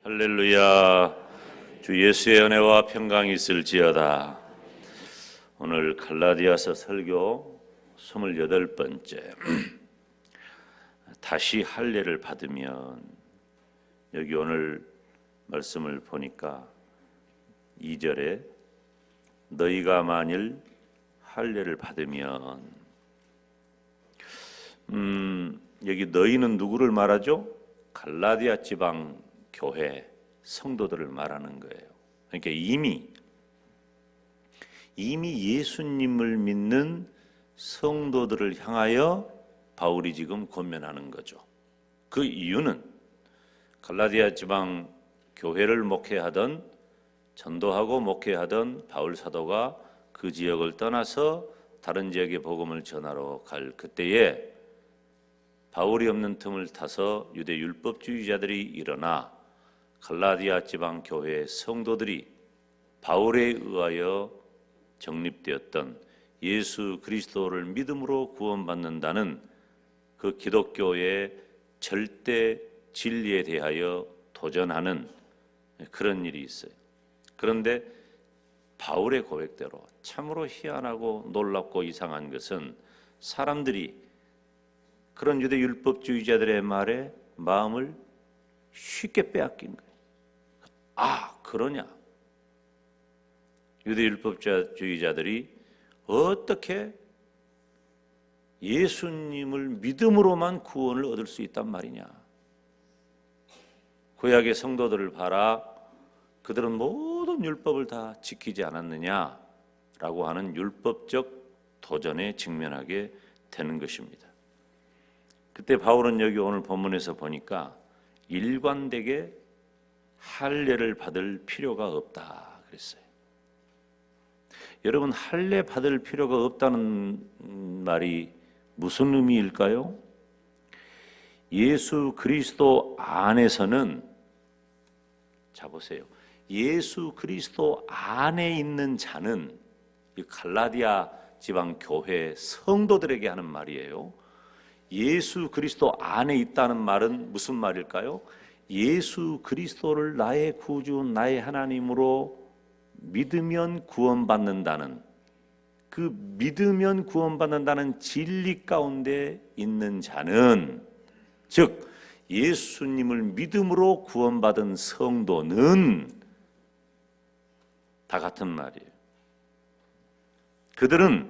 할렐루야. 주 예수의 은혜와 평강이 있을지어다. 오늘 갈라디아서 설교 28번째. 다시 할례를 받으면, 여기 오늘 말씀을 보니까 2절에 너희가 만일 할례를 받으면, 여기 너희는 누구를 말하죠? 갈라디아 지방 교회 성도들을 말하는 거예요. 그러니까 이미 예수님을 믿는 성도들을 향하여 바울이 지금 권면하는 거죠. 그 이유는 갈라디아 지방 교회를 목회하던, 전도하고 목회하던 바울 사도가 그 지역을 떠나서 다른 지역에 복음을 전하러 갈 그때에 바울이 없는 틈을 타서 유대 율법주의자들이 일어나 갈라디아 지방 교회의 성도들이 바울에 의하여 정립되었던 예수 그리스도를 믿음으로 구원받는다는 그 기독교의 절대 진리에 대하여 도전하는 그런 일이 있어요. 그런데 바울의 고백대로 참으로 희한하고 놀랍고 이상한 것은 사람들이 그런 유대 율법주의자들의 말에 마음을 쉽게 빼앗긴 거예요. 아, 그러냐? 유대 율법주의자들이 어떻게 예수님을 믿음으로만 구원을 얻을 수 있단 말이냐? 구약의 성도들을 봐라. 그들은 모든 율법을 다 지키지 않았느냐라고 하는 율법적 도전에 직면하게 되는 것입니다. 그때 바울은 여기 오늘 본문에서 보니까 일관되게 할례를 받을 필요가 없다 그랬어요. 여러분, 할례 받을 필요가 없다는 말이 무슨 의미일까요? 예수 그리스도 안에서는, 자 보세요, 예수 그리스도 안에 있는 자는, 이 갈라디아 지방 교회 성도들에게 하는 말이에요. 예수 그리스도 안에 있다는 말은 무슨 말일까요? 예수 그리스도를 나의 구주, 나의 하나님으로 믿으면 구원받는다는, 그 믿으면 구원받는다는 진리 가운데 있는 자는, 즉 예수님을 믿음으로 구원받은 성도는 다 같은 말이에요. 그들은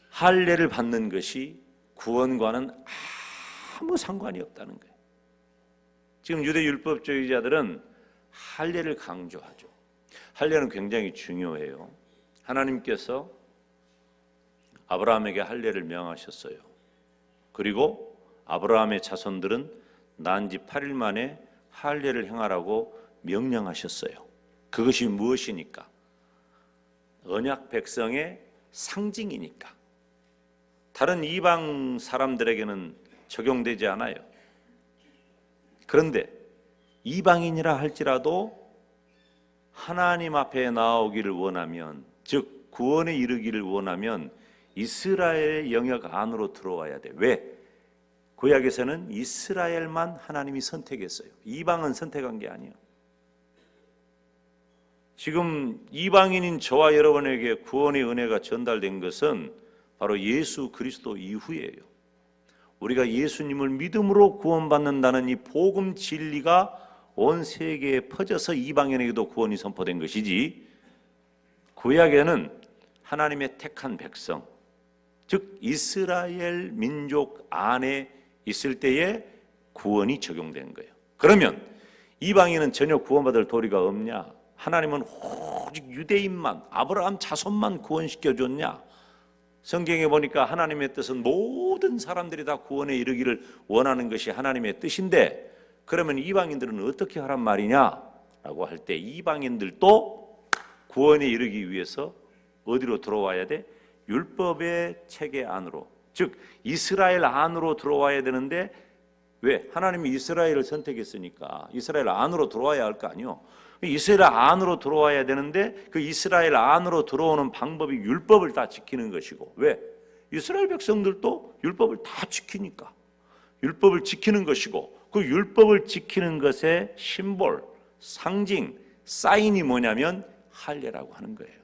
할례를 받는 것이 구원과는 아무 상관이 없다는 거예요. 지금 유대 율법주의자들은 할례를 강조하죠. 할례는 굉장히 중요해요. 하나님께서 아브라함에게 할례를 명하셨어요. 그리고 아브라함의 자손들은 난 지 8일 만에 할례를 행하라고 명령하셨어요. 그것이 무엇이니까? 언약 백성의 상징이니까. 다른 이방 사람들에게는 적용되지 않아요. 그런데 이방인이라 할지라도 하나님 앞에 나오기를 원하면, 즉 구원에 이르기를 원하면 이스라엘의 영역 안으로 들어와야 돼. 왜? 구약에서는 이스라엘만 하나님이 선택했어요. 이방은 선택한 게 아니에요. 지금 이방인인 저와 여러분에게 구원의 은혜가 전달된 것은 바로 예수 그리스도 이후예요. 우리가 예수님을 믿음으로 구원받는다는 이 복음 진리가 온 세계에 퍼져서 이방인에게도 구원이 선포된 것이지, 구약에는 하나님의 택한 백성, 즉 이스라엘 민족 안에 있을 때에 구원이 적용된 거예요. 그러면 이방인은 전혀 구원받을 도리가 없냐? 하나님은 오직 유대인만, 아브라함 자손만 구원시켜줬냐? 성경에 보니까 하나님의 뜻은 모든 사람들이 다 구원에 이르기를 원하는 것이 하나님의 뜻인데, 그러면 이방인들은 어떻게 하란 말이냐라고 할 때, 이방인들도 구원에 이르기 위해서 어디로 들어와야 돼? 율법의 체계 안으로, 즉 이스라엘 안으로 들어와야 되는데, 왜? 하나님이 이스라엘을 선택했으니까 이스라엘 안으로 들어와야 할 거 아니요. 이스라엘 안으로 들어와야 되는데 그 이스라엘 안으로 들어오는 방법이 율법을 다 지키는 것이고, 왜? 이스라엘 백성들도 율법을 다 지키니까 율법을 지키는 것이고, 그 율법을 지키는 것의 심볼, 상징, 사인이 뭐냐면 할례라고 하는 거예요.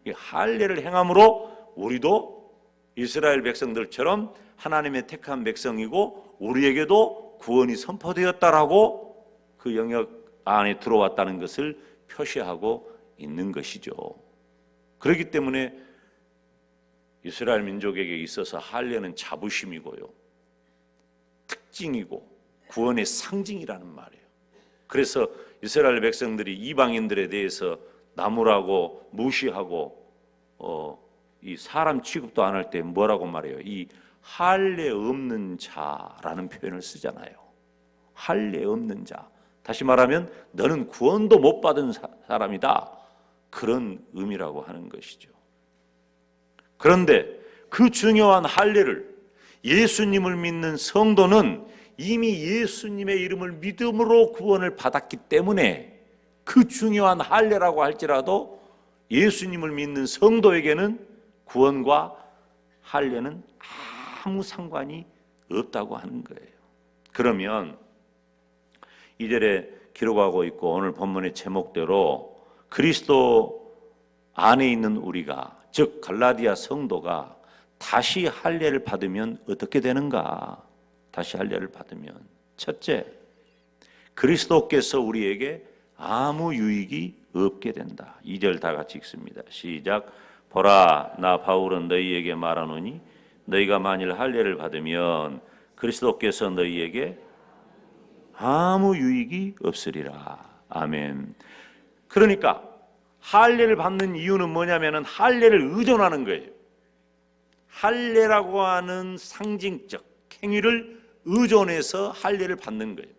이 할례를 행함으로 우리도 이스라엘 백성들처럼 하나님의 택한 백성이고 우리에게도 구원이 선포되었다라고 그 영역 안에 들어왔다는 것을 표시하고 있는 것이죠. 그렇기 때문에 이스라엘 민족에게 있어서 할례는 자부심이고요, 특징이고 구원의 상징이라는 말이에요. 그래서 이스라엘 백성들이 이방인들에 대해서 나무라고 무시하고 이 사람 취급도 안 할 때 뭐라고 말해요? 이 할례 없는 자라는 표현을 쓰잖아요. 할례 없는 자. 다시 말하면 너는 구원도 못 받은 사람이다. 그런 의미라고 하는 것이죠. 그런데 그 중요한 할례를 예수님을 믿는 성도는 이미 예수님의 이름을 믿음으로 구원을 받았기 때문에 그 중요한 할례라고 할지라도 예수님을 믿는 성도에게는 구원과 할례는 아무 상관이 없다고 하는 거예요. 그러면 2절에 기록하고 있고 오늘 본문의 제목대로 그리스도 안에 있는 우리가, 즉 갈라디아 성도가 다시 할례를 받으면 어떻게 되는가? 다시 할례를 받으면 첫째, 그리스도께서 우리에게 아무 유익이 없게 된다. 2절 다 같이 읽습니다. 시작. 보라, 나 바울은 너희에게 말하노니 너희가 만일 할례를 받으면 그리스도께서 너희에게 아무 유익이 없으리라. 아멘. 그러니까 할례를 받는 이유는 뭐냐면은 할례를 의존하는 거예요. 할례라고 하는 상징적 행위를 의존해서 할례를 받는 거예요.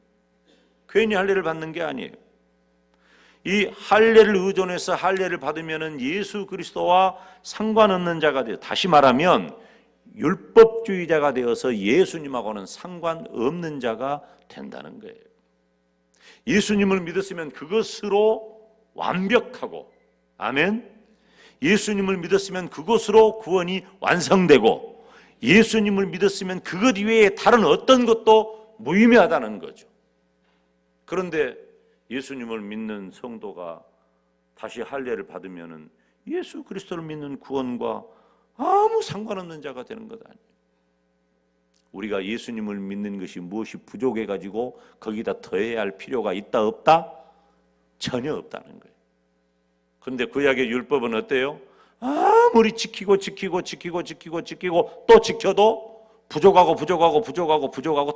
괜히 할례를 받는 게 아니에요. 이 할례를 의존해서 할례를 받으면은 예수 그리스도와 상관없는 자가 돼요. 다시 말하면 율법주의자가 되어서 예수님하고는 상관없는 자가 된다는 거예요. 예수님을 믿었으면 그것으로 완벽하고, 아멘. 예수님을 믿었으면 그것으로 구원이 완성되고, 예수님을 믿었으면 그것 이외에 다른 어떤 것도 무의미하다는 거죠. 그런데 예수님을 믿는 성도가 다시 할례를 받으면은 예수 그리스도를 믿는 구원과 아무 상관없는 자가 되는 것 아니에요. 우리가 예수님을 믿는 것이 무엇이 부족해가지고 거기다 더해야 할 필요가 있다 없다? 전혀 없다는 거예요. 그런데 구약의 율법은 어때요? 아무리 지키고 또 지켜도 부족하고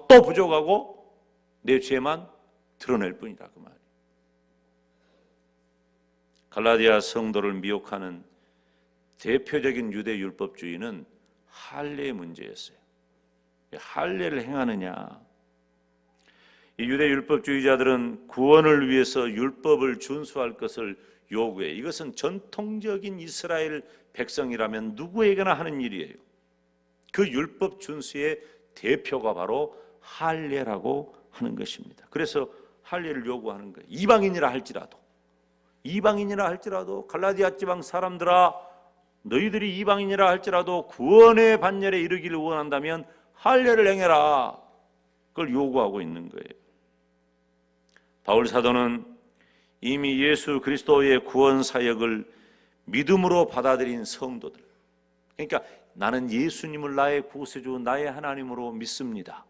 또 부족하고 내 죄만 드러낼 뿐이다 그 말이에요. 갈라디아 성도를 미혹하는 대표적인 유대 율법주의는 할례의 문제였어요. 할례를 행하느냐. 이 유대 율법주의자들은 구원을 위해서 율법을 준수할 것을 요구해. 이것은 전통적인 이스라엘 백성이라면 누구에게나 하는 일이에요. 그 율법 준수의 대표가 바로 할례라고 하는 것입니다. 그래서 할례를 요구하는 거예요. 이방인이라 할지라도 갈라디아 지방 사람들아, 너희들이 이방인이라 할지라도 구원의 반열에 이르기를 원한다면 할례를 행해라. 그걸 요구하고 있는 거예요. 바울 사도는 이미 예수 그리스도의 구원 사역을 믿음으로 받아들인 성도들, 그러니까 나는 예수님을 나의 구세주, 나의 하나님으로 믿습니다.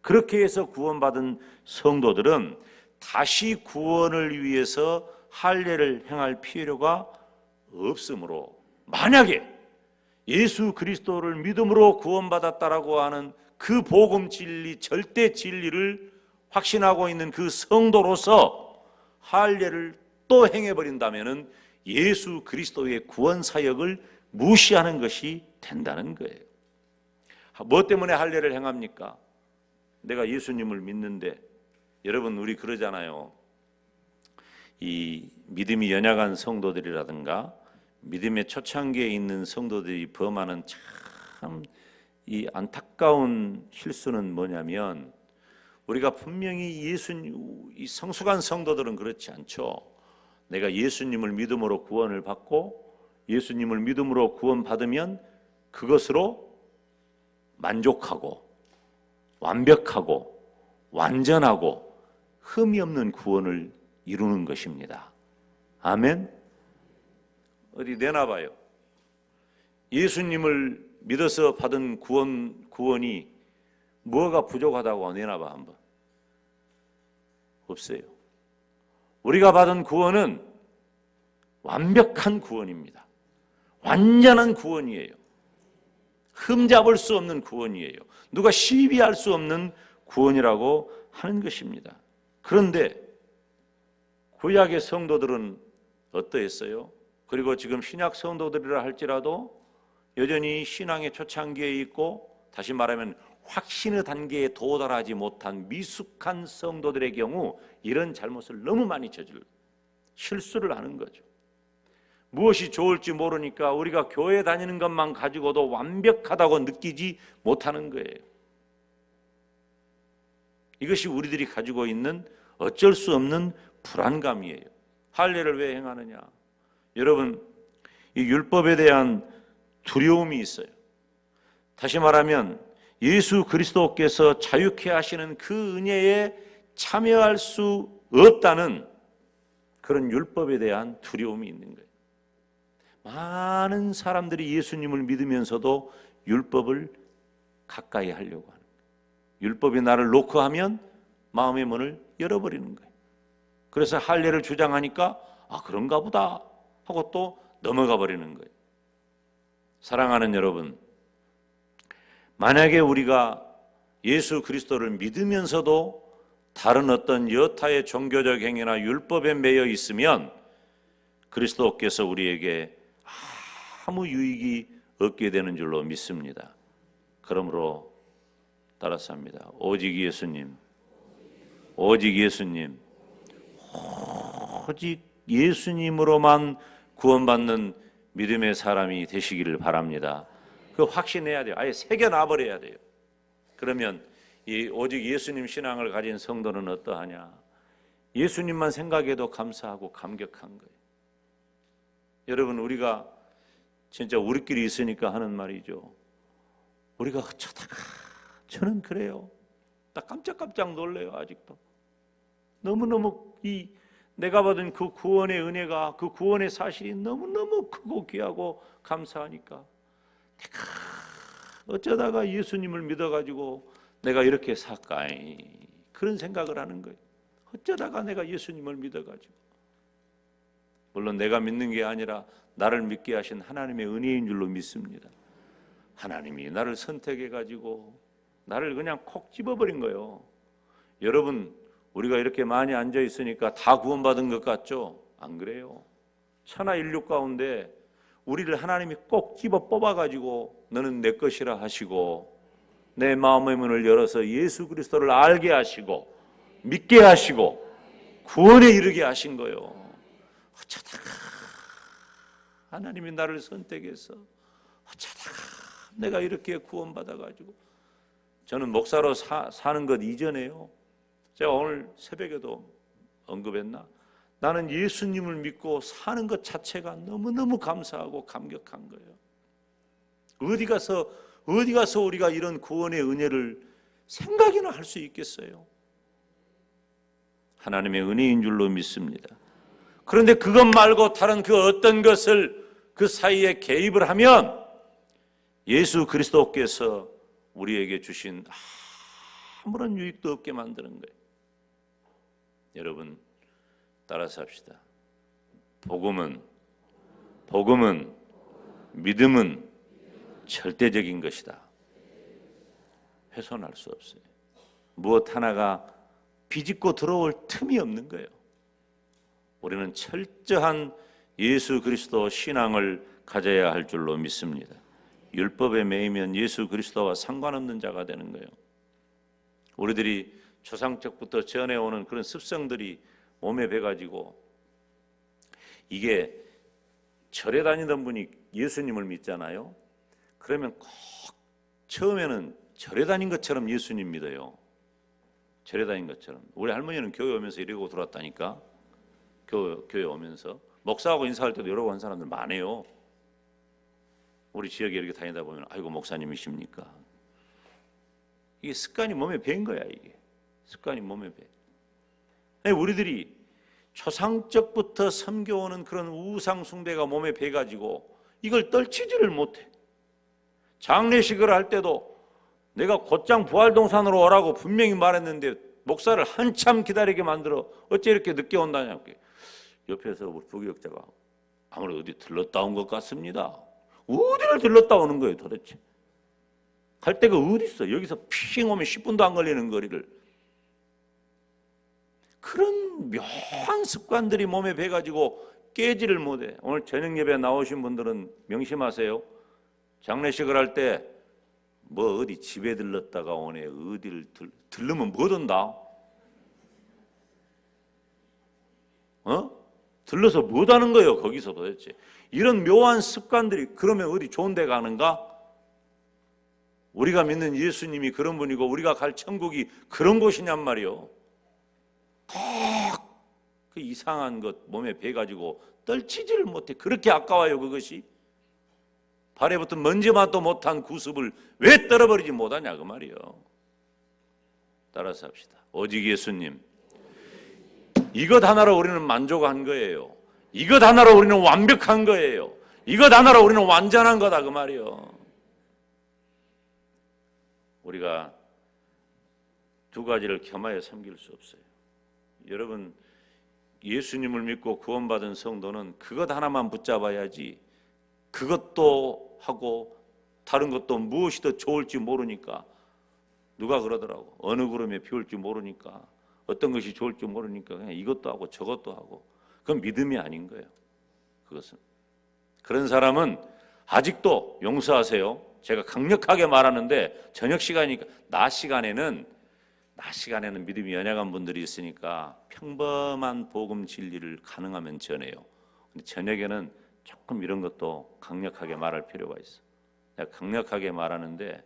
그렇게 해서 구원받은 성도들은 다시 구원을 위해서 할례를 행할 필요가 없으므로, 만약에 예수 그리스도를 믿음으로 구원받았다라고 하는 그 복음 진리, 절대 진리를 확신하고 있는 그 성도로서 할례를 또 행해버린다면 예수 그리스도의 구원 사역을 무시하는 것이 된다는 거예요. 뭐 때문에 할례를 행합니까? 내가 예수님을 믿는데, 여러분 우리 그러잖아요. 이 믿음이 연약한 성도들이라든가 믿음의 초창기에 있는 성도들이 범하는 참 이 안타까운 실수는 뭐냐면, 우리가 분명히 이 성숙한 성도들은 그렇지 않죠. 내가 예수님을 믿음으로 구원을 받고 예수님을 믿음으로 구원받으면 그것으로 만족하고 완벽하고 완전하고 흠이 없는 구원을 이루는 것입니다. 아멘. 어디 내놔봐요. 예수님을 믿어서 받은 구원이 뭐가 부족하다고 내놔봐 한번. 없어요. 우리가 받은 구원은 완벽한 구원입니다. 완전한 구원이에요. 흠잡을 수 없는 구원이에요. 누가 시비할 수 없는 구원이라고 하는 것입니다. 그런데 구약의 성도들은 어떠했어요? 그리고 지금 신약 성도들이라 할지라도 여전히 신앙의 초창기에 있고, 다시 말하면 확신의 단계에 도달하지 못한 미숙한 성도들의 경우 이런 잘못을 너무 많이 실수를 하는 거죠. 무엇이 좋을지 모르니까 우리가 교회 다니는 것만 가지고도 완벽하다고 느끼지 못하는 거예요. 이것이 우리들이 가지고 있는 어쩔 수 없는 불안감이에요. 할례를 왜 행하느냐? 여러분, 이 율법에 대한 두려움이 있어요. 다시 말하면 예수 그리스도께서 자유케 하시는 그 은혜에 참여할 수 없다는 그런 율법에 대한 두려움이 있는 거예요. 많은 사람들이 예수님을 믿으면서도 율법을 가까이 하려고 하는 거예요. 율법이 나를 놓고 하면 마음의 문을 열어버리는 거예요. 그래서 할례를 주장하니까 그런가 보다 하고 또 넘어가 버리는 거예요. 사랑하는 여러분, 만약에 우리가 예수 그리스도를 믿으면서도 다른 어떤 여타의 종교적 행위나 율법에 매여 있으면 그리스도께서 우리에게 아무 유익이 없게 되는 줄로 믿습니다. 그러므로 따라서 합니다. 오직 예수님, 오직 예수님, 오직 예수님으로만 구원받는 믿음의 사람이 되시기를 바랍니다. 그 확신해야 돼요. 아예 새겨놔버려야 돼요. 그러면 이 오직 예수님 신앙을 가진 성도는 어떠하냐? 예수님만 생각해도 감사하고 감격한 거예요. 여러분, 우리가 진짜 우리끼리 있으니까 하는 말이죠. 우리가 어쩌다가, 저는 그래요. 나 깜짝깜짝 놀래요. 아직도 너무너무 내가 받은 그 구원의 은혜가, 그 구원의 사실이 너무너무 크고 귀하고 감사하니까 내가 어쩌다가 예수님을 믿어가지고 내가 이렇게 살까이, 그런 생각을 하는 거예요. 어쩌다가 내가 예수님을 믿어가지고. 물론 내가 믿는 게 아니라 나를 믿게 하신 하나님의 은혜인 줄로 믿습니다. 하나님이 나를 선택해가지고 나를 그냥 콕 집어버린 거예요. 여러분, 우리가 이렇게 많이 앉아있으니까 다 구원받은 것 같죠? 안 그래요. 천하 인류 가운데 우리를 하나님이 꼭 집어 뽑아가지고 너는 내 것이라 하시고, 내 마음의 문을 열어서 예수 그리스도를 알게 하시고 믿게 하시고 구원에 이르게 하신 거예요. 어쩌다가 하나님이 나를 선택해서 어쩌다가 내가 이렇게 구원받아가지고. 저는 목사로 사는 것 이전에요, 제가 오늘 새벽에도 언급했나? 나는 예수님을 믿고 사는 것 자체가 너무너무 감사하고 감격한 거예요. 어디 가서 우리가 이런 구원의 은혜를 생각이나 할 수 있겠어요? 하나님의 은혜인 줄로 믿습니다. 그런데 그것 말고 다른 그 어떤 것을 그 사이에 개입을 하면 예수 그리스도께서 우리에게 주신 아무런 유익도 없게 만드는 거예요. 여러분, 따라서 합시다. 복음은 믿음은 절대적인 것이다. 훼손할 수 없어요. 무엇 하나가 비집고 들어올 틈이 없는 거예요. 우리는 철저한 예수 그리스도 신앙을 가져야 할 줄로 믿습니다. 율법에 매이면 예수 그리스도와 상관없는 자가 되는 거예요. 우리들이 조상적부터 전해오는 그런 습성들이 몸에 배가지고, 이게 절에 다니던 분이 예수님을 믿잖아요. 그러면 꼭 처음에는 절에 다닌 것처럼 예수님 믿어요. 절에 다닌 것처럼. 우리 할머니는 교회 오면서 이러고 들어왔다니까. 교회 오면서 목사하고 인사할 때도 이러고 한 사람들 많아요. 우리 지역에 이렇게 다니다 보면 아이고 목사님이십니까? 이게 습관이 몸에 밴 거야. 이게 습관이 몸에 배. 우리들이 초상적부터 섬겨오는 그런 우상 숭배가 몸에 배가지고 이걸 떨치지를 못해. 장례식을 할 때도 내가 곧장 부활동산으로 오라고 분명히 말했는데 목사를 한참 기다리게 만들어 어째 이렇게 늦게 온다냐고. 옆에서 우리 부교역자가 아무래도 어디 들렀다 온 것 같습니다. 어디를 들렀다 오는 거예요 도대체. 갈 데가 어디 있어. 여기서 핑 오면 10분도 안 걸리는 거리를. 그런 묘한 습관들이 몸에 배가지고 깨지를 못해. 오늘 저녁 예배 나오신 분들은 명심하세요. 장례식을 할 때 뭐 어디 집에 들렀다가 오네. 어디를 들르면 뭐든다. 들러서 뭐하는 거예요 거기서 도대체. 이런 묘한 습관들이 그러면 어디 좋은 데 가는가? 우리가 믿는 예수님이 그런 분이고 우리가 갈 천국이 그런 곳이냔 말이요. 그 이상한 것 몸에 배가지고 떨치지를 못해. 그렇게 아까워요 그것이. 발에 붙은 먼지만도 못한 구습을 왜 떨어버리지 못하냐 그 말이요. 따라서 합시다. 오직 예수님. 이것 하나로 우리는 만족한 거예요. 이것 하나로 우리는 완벽한 거예요. 이것 하나로 우리는 완전한 거다 그 말이요. 우리가 두 가지를 겸하여 섬길 수 없어요. 여러분 예수님을 믿고 구원받은 성도는 그것 하나만 붙잡아야지 그것도 하고 다른 것도 무엇이 더 좋을지 모르니까. 누가 그러더라고. 어느 구름에 피울지 모르니까 어떤 것이 좋을지 모르니까 그냥 이것도 하고 저것도 하고. 그건 믿음이 아닌 거예요. 그것은 그런 사람은 아직도 용서하세요. 제가 강력하게 말하는데 저녁 시간이니까 낮 시간에는 믿음이 연약한 분들이 있으니까 평범한 복음 진리를 가능하면 전해요. 근데 저녁에는 조금 이런 것도 강력하게 말할 필요가 있어. 내가 강력하게 말하는데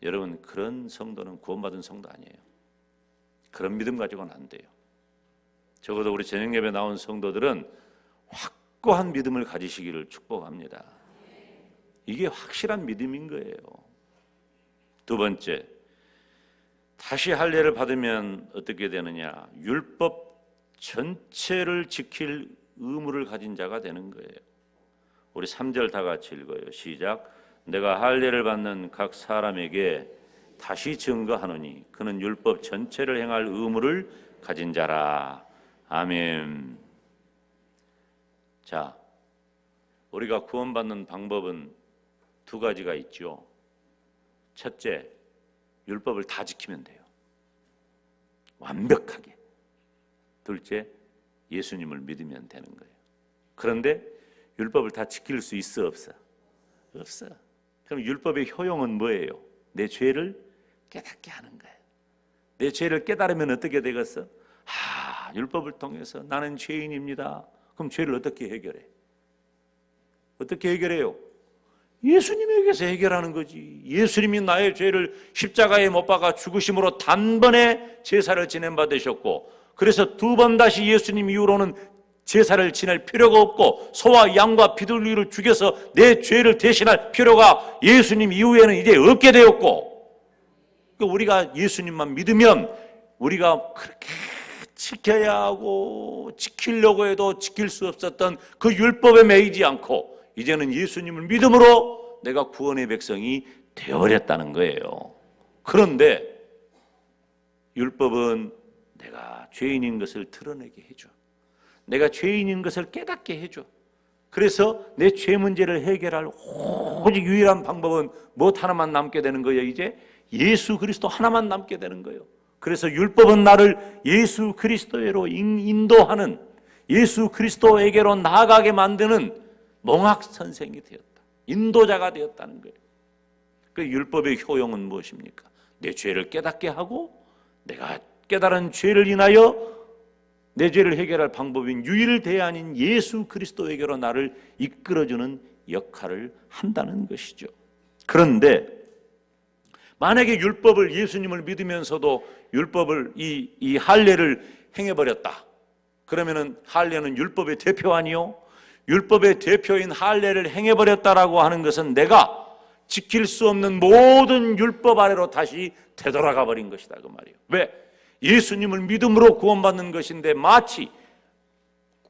여러분 그런 성도는 구원받은 성도 아니에요. 그런 믿음 가지고는 안 돼요. 적어도 우리 저녁 예배 나온 성도들은 확고한 믿음을 가지시기를 축복합니다. 이게 확실한 믿음인 거예요. 두 번째, 다시 할례를 받으면 어떻게 되느냐? 율법 전체를 지킬 의무를 가진 자가 되는 거예요. 우리 3절 다 같이 읽어요. 시작. 내가 할례를 받는 각 사람에게 다시 증거하노니 그는 율법 전체를 행할 의무를 가진 자라. 아멘. 자, 우리가 구원받는 방법은 두 가지가 있죠. 첫째, 율법을 다 지키면 돼요. 완벽하게. 둘째, 예수님을 믿으면 되는 거예요. 그런데 율법을 다 지킬 수 있어 없어? 없어. 그럼 율법의 효용은 뭐예요? 내 죄를 깨닫게 하는 거예요. 내 죄를 깨달으면 어떻게 되겠어? 율법을 통해서 나는 죄인입니다. 그럼 죄를 어떻게 해결해? 어떻게 해결해요? 예수님에게서 해결하는 거지. 예수님이 나의 죄를 십자가에 못 박아 죽으심으로 단번에 제사를 지낸 바 되셨고, 그래서 두 번 다시 예수님 이후로는 제사를 지낼 필요가 없고 소와 양과 비둘기를 죽여서 내 죄를 대신할 필요가 예수님 이후에는 이제 없게 되었고, 우리가 예수님만 믿으면 우리가 그렇게 지켜야 하고 지키려고 해도 지킬 수 없었던 그 율법에 매이지 않고 이제는 예수님을 믿음으로 내가 구원의 백성이 되어버렸다는 거예요. 그런데 율법은 내가 죄인인 것을 드러내게 해줘. 내가 죄인인 것을 깨닫게 해줘. 그래서 내 죄 문제를 해결할 오직 유일한 방법은 무엇 하나만 남게 되는 거예요. 이제 예수 그리스도 하나만 남게 되는 거예요. 그래서 율법은 나를 예수 그리스도로 인도하는, 예수 그리스도에게로 나아가게 만드는 몽학 선생이 되었다. 인도자가 되었다는 거예요. 그 율법의 효용은 무엇입니까? 내 죄를 깨닫게 하고 내가 깨달은 죄를 인하여 내 죄를 해결할 방법인 유일 대안인 예수 그리스도에게로 나를 이끌어주는 역할을 한다는 것이죠. 그런데 만약에 율법을, 예수님을 믿으면서도 율법을 이 할례를 행해버렸다. 그러면은 할례는 율법의 대표 아니요? 율법의 대표인 할례를 행해버렸다라고 하는 것은 내가 지킬 수 없는 모든 율법 아래로 다시 되돌아가 버린 것이다 그 말이에요. 왜? 예수님을 믿음으로 구원받는 것인데 마치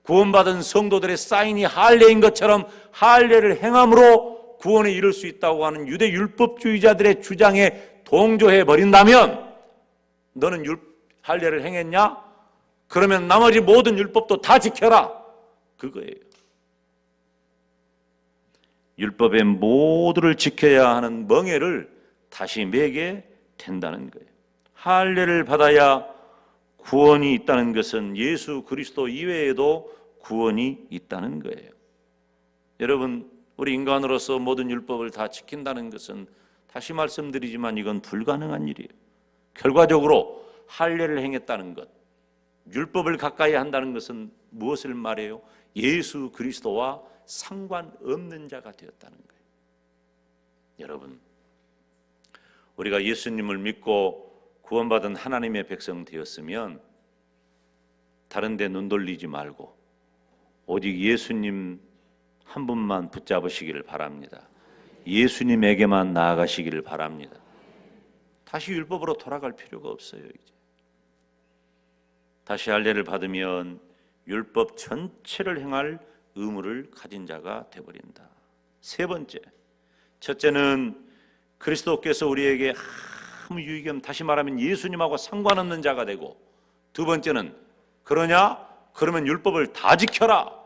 구원받은 성도들의 사인이 할례인 것처럼 할례를 행함으로 구원에 이를 수 있다고 하는 유대 율법주의자들의 주장에 동조해 버린다면 너는 할례를 행했냐? 그러면 나머지 모든 율법도 다 지켜라. 그거예요. 율법의 모두를 지켜야 하는 멍에를 다시 매게 된다는 거예요. 할례를 받아야 구원이 있다는 것은 예수 그리스도 이외에도 구원이 있다는 거예요. 여러분, 우리 인간으로서 모든 율법을 다 지킨다는 것은 다시 말씀드리지만 이건 불가능한 일이에요. 결과적으로 할례를 행했다는 것, 율법을 가까이 한다는 것은 무엇을 말해요? 예수 그리스도와 상관없는 자가 되었다는 거예요. 여러분, 우리가 예수님을 믿고 구원받은 하나님의 백성 되었으면 다른 데 눈 돌리지 말고 오직 예수님 한 분만 붙잡으시기를 바랍니다. 예수님에게만 나아가시기를 바랍니다. 다시 율법으로 돌아갈 필요가 없어요. 이제 다시 할례를 받으면 율법 전체를 행할 의무를 가진 자가 되어버린다. 세 번째, 첫째는 그리스도께서 우리에게 아무 유익이 없는, 다시 말하면 예수님하고 상관없는 자가 되고, 두 번째는 그러냐? 그러면 율법을 다 지켜라.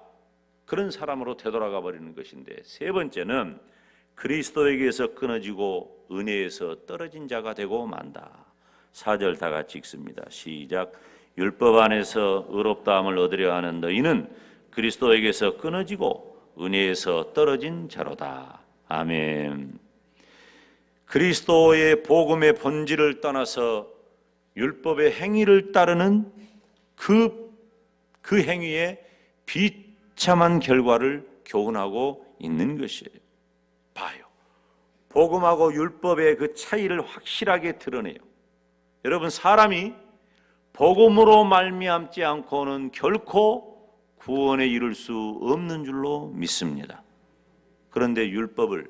그런 사람으로 되돌아가 버리는 것인데, 세 번째는 그리스도에게서 끊어지고 은혜에서 떨어진 자가 되고 만다. 4절 다 같이 읽습니다. 시작. 율법 안에서 의롭다함을 얻으려 하는 너희는 그리스도에게서 끊어지고 은혜에서 떨어진 자로다. 아멘. 그리스도의 복음의 본질을 떠나서 율법의 행위를 따르는 그 행위의 비참한 결과를 교훈하고 있는 것이에요. 봐요. 복음하고 율법의 그 차이를 확실하게 드러내요. 여러분, 사람이 복음으로 말미암지 않고는 결코 구원에 이를 수 없는 줄로 믿습니다. 그런데 율법을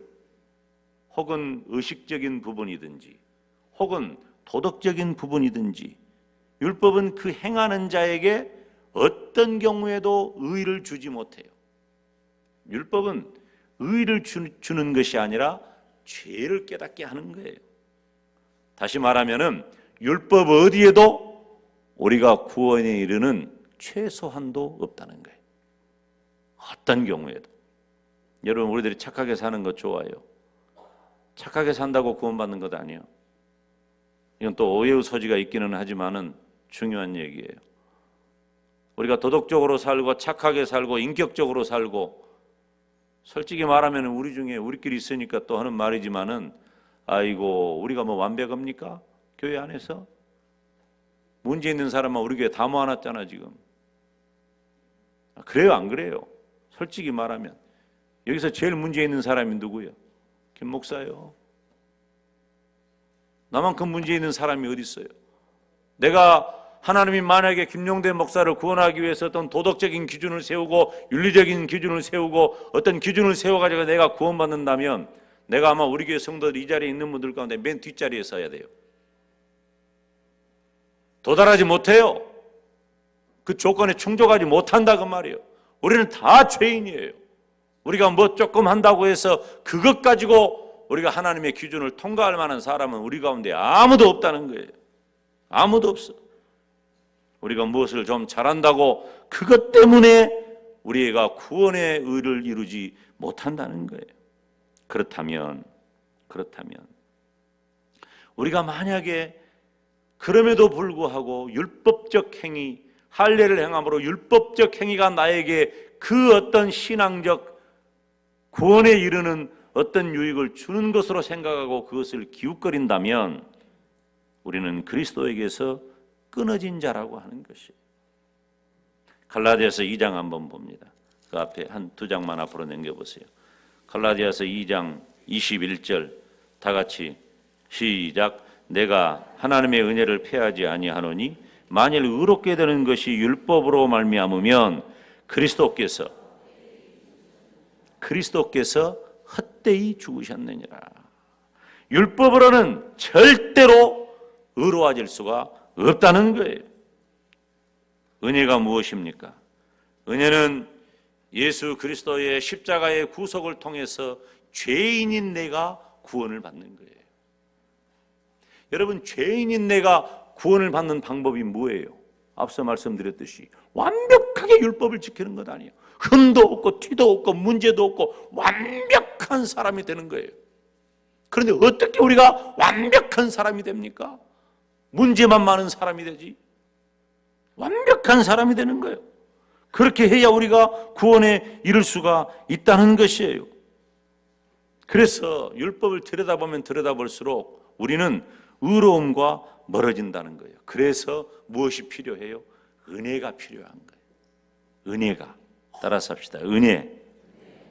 혹은 의식적인 부분이든지 혹은 도덕적인 부분이든지 율법은 그 행하는 자에게 어떤 경우에도 의의를 주지 못해요. 율법은 의의를 주는 것이 아니라 죄를 깨닫게 하는 거예요. 다시 말하면은 율법 어디에도 우리가 구원에 이르는 최소한도 없다는 거예요. 어떤 경우에도. 여러분, 우리들이 착하게 사는 거 좋아요. 착하게 산다고 구원받는 것 아니에요. 이건 또 오해의 소지가 있기는 하지만은 중요한 얘기예요. 우리가 도덕적으로 살고 착하게 살고 인격적으로 살고, 솔직히 말하면 우리 중에 우리끼리 있으니까 또 하는 말이지만은, 아이고 우리가 뭐 완벽합니까? 교회 안에서 문제 있는 사람만 우리 교회 다 모아놨잖아 지금. 그래요 안 그래요? 솔직히 말하면 여기서 제일 문제 있는 사람이 누구예요? 김 목사요. 나만큼 문제 있는 사람이 어디 있어요? 내가 하나님이 만약에 김용대 목사를 구원하기 위해서 어떤 도덕적인 기준을 세우고 윤리적인 기준을 세우고 어떤 기준을 세워가지고 내가 구원받는다면 내가 아마 우리 교회 성도들 이 자리에 있는 분들 가운데 맨 뒷자리에 서야 돼요. 도달하지 못해요. 그 조건에 충족하지 못한다 그 말이에요. 우리는 다 죄인이에요. 우리가 뭐 조금 한다고 해서 그것 가지고 우리가 하나님의 기준을 통과할 만한 사람은 우리 가운데 아무도 없다는 거예요. 아무도 없어. 우리가 무엇을 좀 잘한다고 그것 때문에 우리가 구원의 의를 이루지 못한다는 거예요. 그렇다면 우리가 만약에 그럼에도 불구하고 율법적 행위, 할례를 행함으로 율법적 행위가 나에게 그 어떤 신앙적 구원에 이르는 어떤 유익을 주는 것으로 생각하고 그것을 기웃거린다면 우리는 그리스도에게서 끊어진 자라고 하는 것이에요. 갈라디아서 2장 한번 봅니다. 그 앞에 한 두 장만 앞으로 넘겨보세요. 갈라디아서 2장 21절 다 같이 시작. 내가 하나님의 은혜를 패하지 아니하노니 만일 의롭게 되는 것이 율법으로 말미암으면 그리스도께서 헛되이 죽으셨느니라. 율법으로는 절대로 의로워질 수가 없다는 거예요. 은혜가 무엇입니까? 은혜는 예수 그리스도의 십자가의 구속을 통해서 죄인인 내가 구원을 받는 거예요. 여러분, 죄인인 내가 구원을 받는 방법이 뭐예요? 앞서 말씀드렸듯이 완벽하게 율법을 지키는 것 아니에요. 흠도 없고 티도 없고 문제도 없고 완벽한 사람이 되는 거예요. 그런데 어떻게 우리가 완벽한 사람이 됩니까? 문제만 많은 사람이 되지. 완벽한 사람이 되는 거예요. 그렇게 해야 우리가 구원에 이를 수가 있다는 것이에요. 그래서 율법을 들여다보면 들여다볼수록 우리는 의로움과 멀어진다는 거예요. 그래서 무엇이 필요해요? 은혜가 필요한 거예요. 은혜가. 따라서 합시다. 은혜.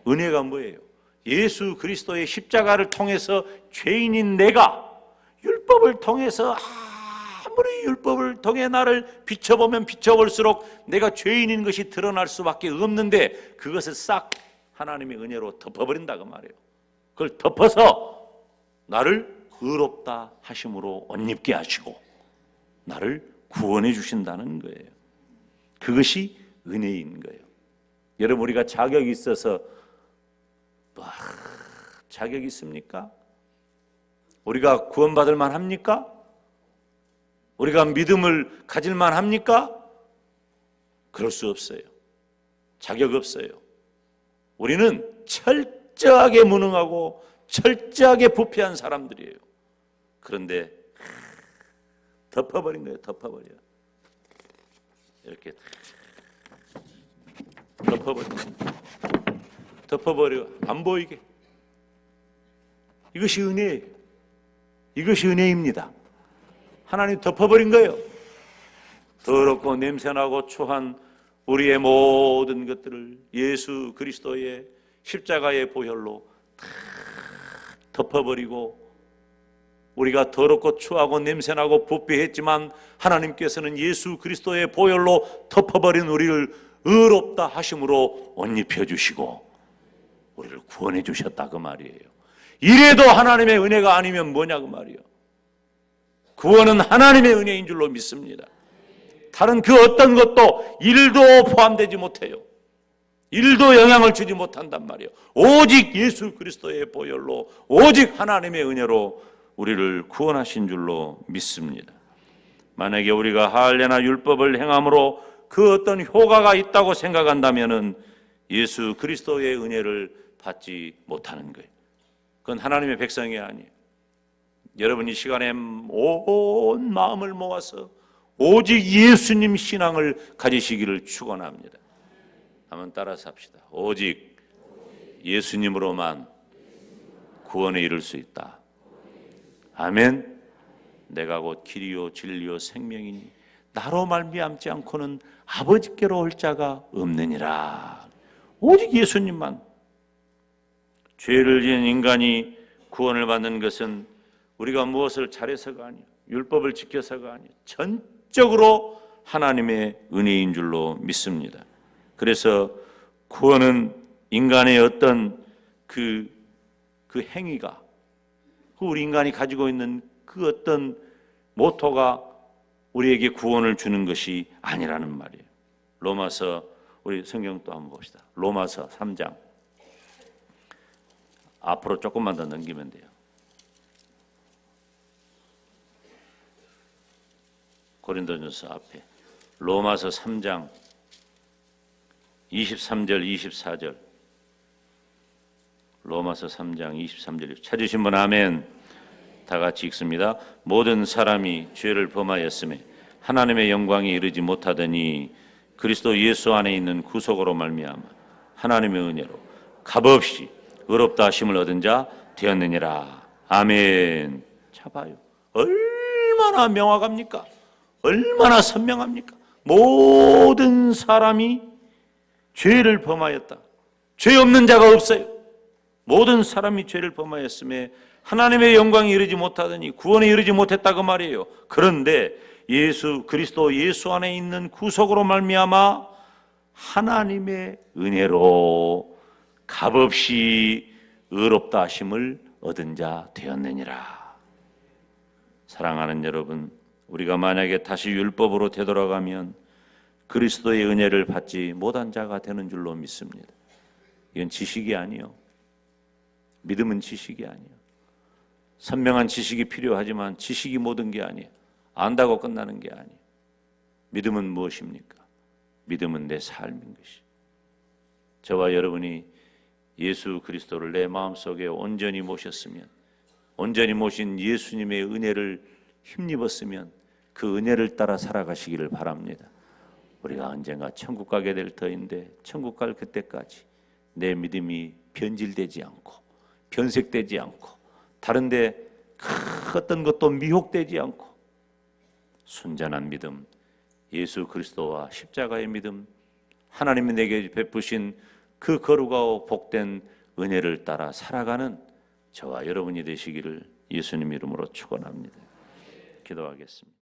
은혜가 뭐예요? 예수 그리스도의 십자가를 통해서 죄인인 내가 율법을 통해서 아무리 율법을 통해 나를 비춰보면 비춰볼수록 내가 죄인인 것이 드러날 수밖에 없는데 그것을 싹 하나님의 은혜로 덮어버린다 그 말이에요. 그걸 덮어서 나를 의롭다 하심으로 옷 입게 하시고 나를 구원해 주신다는 거예요. 그것이 은혜인 거예요. 여러분, 우리가 자격이 있어서 자격이 있습니까? 우리가 구원받을 만합니까? 우리가 믿음을 가질 만합니까? 그럴 수 없어요. 자격 없어요. 우리는 철저하게 무능하고 철저하게 부패한 사람들이에요. 그런데 덮어버린 거예요. 덮어버려. 이렇게 덮어버려. 안 보이게. 이것이 은혜예요. 이것이 은혜입니다. 하나님 덮어버린 거예요. 더럽고 냄새나고 추한 우리의 모든 것들을 예수 그리스도의 십자가의 보혈로 다 덮어버리고, 우리가 더럽고 추하고 냄새나고 부패했지만 하나님께서는 예수 그리스도의 보혈로 덮어버린 우리를 의롭다 하심으로 옷 입혀주시고 우리를 구원해 주셨다 그 말이에요. 이래도 하나님의 은혜가 아니면 뭐냐 그 말이에요. 구원은 하나님의 은혜인 줄로 믿습니다. 다른 그 어떤 것도 일도 포함되지 못해요. 일도 영향을 주지 못한단 말이에요. 오직 예수 그리스도의 보혈로, 오직 하나님의 은혜로 우리를 구원하신 줄로 믿습니다. 만약에 우리가 할례나 율법을 행함으로 그 어떤 효과가 있다고 생각한다면은 예수 그리스도의 은혜를 받지 못하는 거예요. 그건 하나님의 백성이 아니에요. 여러분, 이 시간에 온 마음을 모아서 오직 예수님 신앙을 가지시기를 축원합니다. 한번 따라서 합시다. 오직 예수님으로만 구원에 이를 수 있다. 아멘. 내가 곧 길이요 진리요 생명이니 나로 말미암지 않고는 아버지께로 올 자가 없느니라. 오직 예수님만. 죄를 지은 인간이 구원을 받는 것은 우리가 무엇을 잘해서가 아니에요. 율법을 지켜서가 아니에요. 전적으로 하나님의 은혜인 줄로 믿습니다. 그래서 구원은 인간의 어떤 그 행위가, 우리 인간이 가지고 있는 그 어떤 모토가 우리에게 구원을 주는 것이 아니라는 말이에요. 로마서, 우리 성경 또 한번 봅시다. 로마서 3장. 앞으로 조금만 더 넘기면 돼요. 고린도전서 앞에 로마서 3장 23절 24절. 로마서 3장 23절 찾으신 분 아멘. 다 같이 읽습니다. 모든 사람이 죄를 범하였음에 하나님의 영광에 이르지 못하더니 그리스도 예수 안에 있는 구속으로 말미암아 하나님의 은혜로 값없이 의롭다 하심을 얻은 자 되었느니라. 아멘. 자 봐요. 얼마나 명확합니까? 얼마나 선명합니까? 모든 사람이 죄를 범하였다. 죄 없는 자가 없어요. 모든 사람이 죄를 범하였음에 하나님의 영광에 이르지 못하더니 구원에 이르지 못했다 그 말이에요. 그런데 예수 그리스도 예수 안에 있는 구속으로 말미암아 하나님의 은혜로 값없이 의롭다 하심을 얻은 자 되었느니라. 사랑하는 여러분, 우리가 만약에 다시 율법으로 되돌아가면 그리스도의 은혜를 받지 못한 자가 되는 줄로 믿습니다. 이건 지식이 아니요. 믿음은 지식이 아니요. 선명한 지식이 필요하지만 지식이 모든 게 아니에요. 안다고 끝나는 게 아니에요. 믿음은 무엇입니까? 믿음은 내 삶인 것이. 저와 여러분이 예수 그리스도를 내 마음속에 온전히 모셨으면, 온전히 모신 예수님의 은혜를 힘입었으면 그 은혜를 따라 살아가시기를 바랍니다. 우리가 언젠가 천국 가게 될 터인데 천국 갈 그때까지 내 믿음이 변질되지 않고 변색되지 않고 다른데 어떤 것도 미혹되지 않고 순전한 믿음, 예수 그리스도와 십자가의 믿음, 하나님이 내게 베푸신 그 거룩하고 복된 은혜를 따라 살아가는 저와 여러분이 되시기를 예수님 이름으로 축원합니다. 기도하겠습니다.